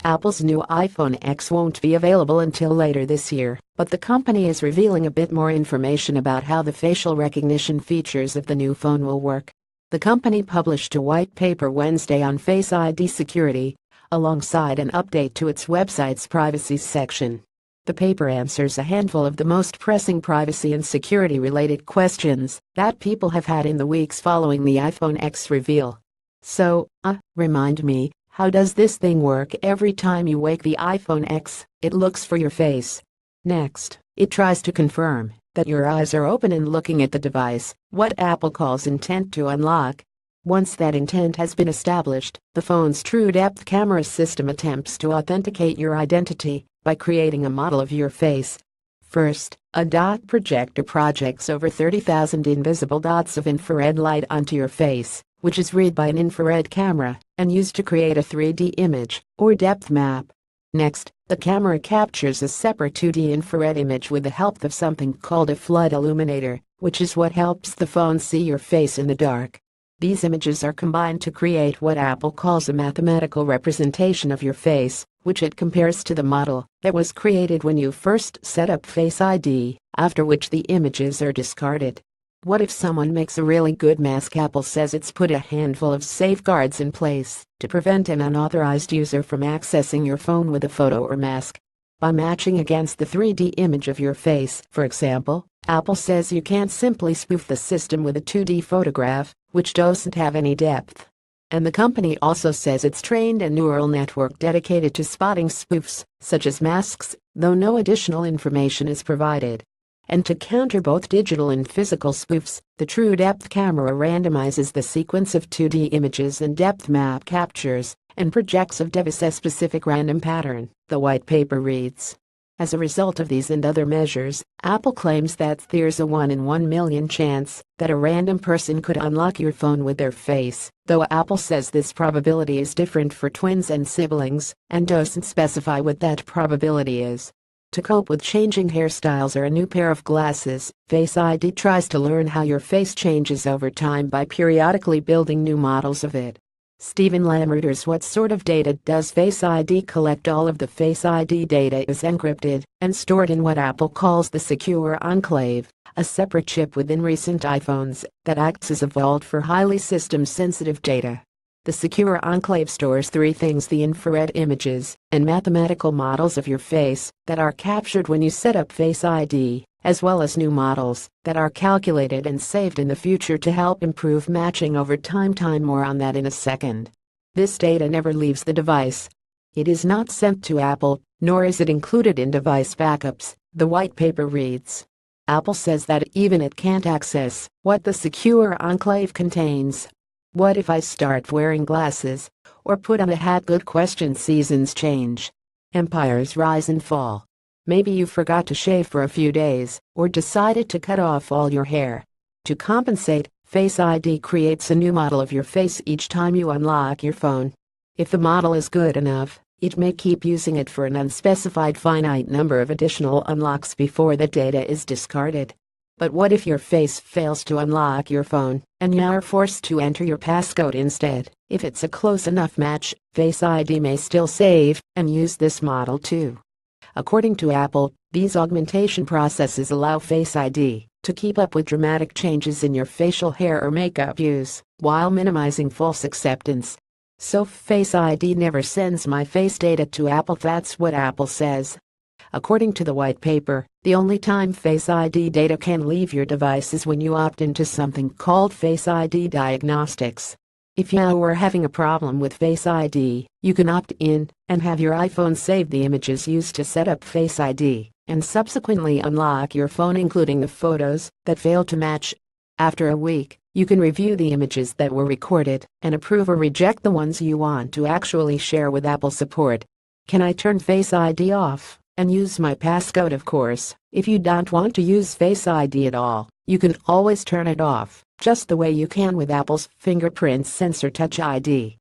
Apple's new iPhone X won't be available until later this year, but the company is revealing a bit more information about how the facial recognition features of the new phone will work. The company published a white paper Wednesday on Face ID security, alongside an update to its website's privacy section. The paper answers a handful of the most pressing privacy and security-related questions that people have had in the weeks following the iPhone X reveal. So, remind me, how does this thing work? Every time you wake the iPhone X, it looks for your face. Next, it tries to confirm that your eyes are open and looking at the device, what Apple calls intent to unlock. Once that intent has been established, the phone's True Depth camera system attempts to authenticate your identity by creating a model of your face. First, a dot projector projects over 30,000 invisible dots of infrared light onto your face, which is read by an infrared camera and used to create a 3D image or depth map. Next, the camera captures a separate 2D infrared image with the help of something called a flood illuminator, which is what helps the phone see your face in the dark. These images are combined to create what Apple calls a mathematical representation of your face, which it compares to the model that was created when you first set up Face ID, after which the images are discarded. What if someone makes a really good mask? Apple says it's put a handful of safeguards in place to prevent an unauthorized user from accessing your phone with a photo or mask. By matching against the 3D image of your face, for example, Apple says you can't simply spoof the system with a 2D photograph, which doesn't have any depth. And the company also says it's trained a neural network dedicated to spotting spoofs, such as masks, though no additional information is provided. And to counter both digital and physical spoofs, the True Depth camera randomizes the sequence of 2D images and depth map captures and projects a device-specific random pattern, the white paper reads. As a result of these and other measures, Apple claims that there's a 1 in 1 million chance that a random person could unlock your phone with their face, though Apple says this probability is different for twins and siblings and doesn't specify what that probability is. To cope with changing hairstyles or a new pair of glasses, Face ID tries to learn how your face changes over time by periodically building new models of it. Stephen Lammerters: what sort of data does Face ID collect? All of the Face ID data is encrypted and stored in what Apple calls the Secure Enclave, a separate chip within recent iPhones that acts as a vault for highly system-sensitive data. The Secure Enclave stores three things: the infrared images and mathematical models of your face that are captured when you set up Face ID, as well as new models that are calculated and saved in the future to help improve matching over time. More on that in a second. This data never leaves the device. It is not sent to Apple, nor is it included in device backups, the white paper reads. Apple says that even it can't access what the Secure Enclave contains. What if I start wearing glasses or put on a hat? Good question. Seasons change. Empires rise and fall. Maybe you forgot to shave for a few days or decided to cut off all your hair. To compensate, Face ID creates a new model of your face each time you unlock your phone. If the model is good enough, it may keep using it for an unspecified finite number of additional unlocks before the data is discarded. But what if your face fails to unlock your phone and you are forced to enter your passcode instead? If it's a close enough match, Face ID may still save and use this model too. According to Apple, these augmentation processes allow Face ID to keep up with dramatic changes in your facial hair or makeup use while minimizing false acceptance. So Face ID never sends my face data to Apple. That's what Apple says. According to the white paper, the only time Face ID data can leave your device is when you opt into something called Face ID Diagnostics. If you were having a problem with Face ID, you can opt in and have your iPhone save the images used to set up Face ID and subsequently unlock your phone, including the photos that failed to match. After a week, you can review the images that were recorded and approve or reject the ones you want to actually share with Apple support. Can I turn Face ID off and use my passcode? Of course. If you don't want to use Face ID at all, you can always turn it off, just the way you can with Apple's fingerprint sensor Touch ID.